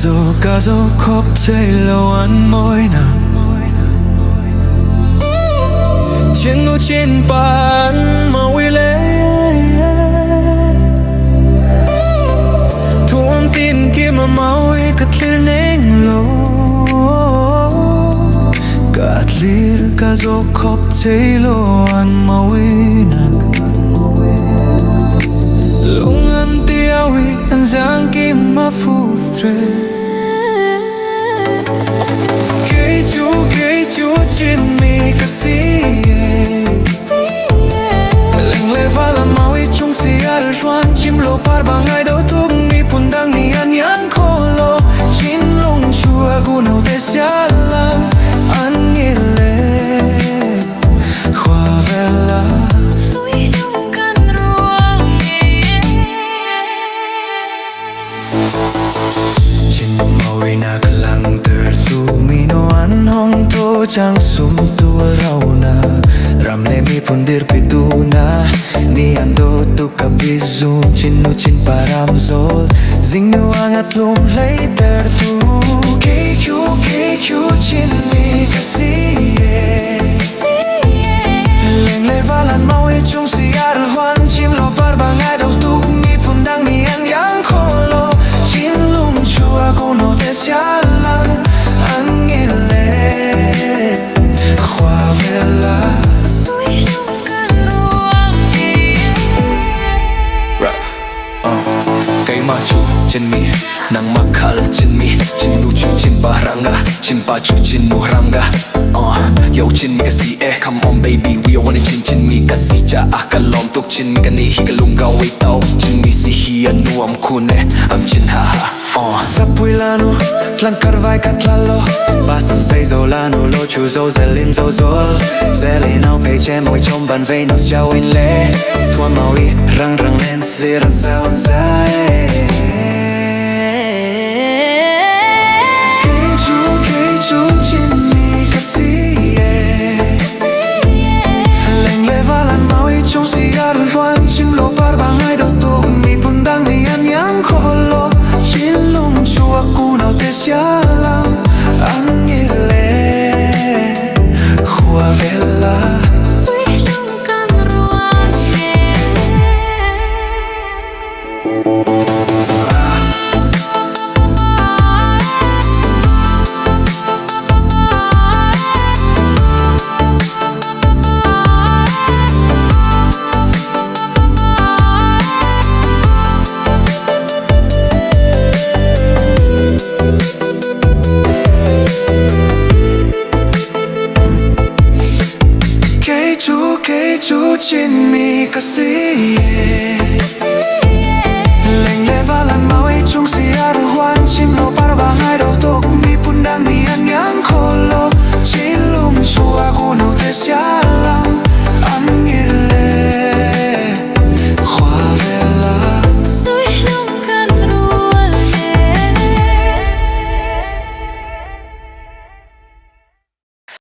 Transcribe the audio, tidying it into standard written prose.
가족 칵테일로 한 모이나 진노 진반 마위레 Tuôn tin kia mà maui katlir lo Katlir 가족 칵테일로 한 모이나 Lungan tiawi ang zangki mafustre Keju chin mi kasiye Leng le vala maui chung si ar ruan chim lo par bangai do tung mi pundang ni an yang kolo Chin lung chua gunau de sialang an ngile Hoa vela Nak lang tertumino an hong to chang sum tu rauna ramle mi pundir pituna ni ando tu kabizum chinu chin param zol zingnu angat lum lay tertu KQ chin mi kasiye leng le valan maui chung si ar huan chim lo par bangai do tu mi pundang mi an yang kolo chin lung chua kuno Sialang ang ngile Hoa vela Kay machu chin mi nang makal chin mi chin nu chu chin baranga chin pa chu chin nu ranga yo chin mi kasi come on baby we all wanna chin mi kasi cha akalom tuk chin mi kani higalunga wait tau chin mi si hi anu am kune am chin ha Sapuilano, tlankar vai katlalo Basam say zolano, lo chu zo zelin zo zol Zelin au pei che moi chom ban vei nos chao in le Tua maui rang len siran sao zai Keju chin mi kasiye Leng le valan maui chung si aran ruan chim lo par bangai do tu mi pundang mi an yang kolo Chin lung chua kuno te sialang ang ngile Hoa vela Keju chin mi kasiye Leng le valan maui chung si ar huan chim lo par bangai do tuk mi pundang mi an yang kolo Chin lung chua kuno te siya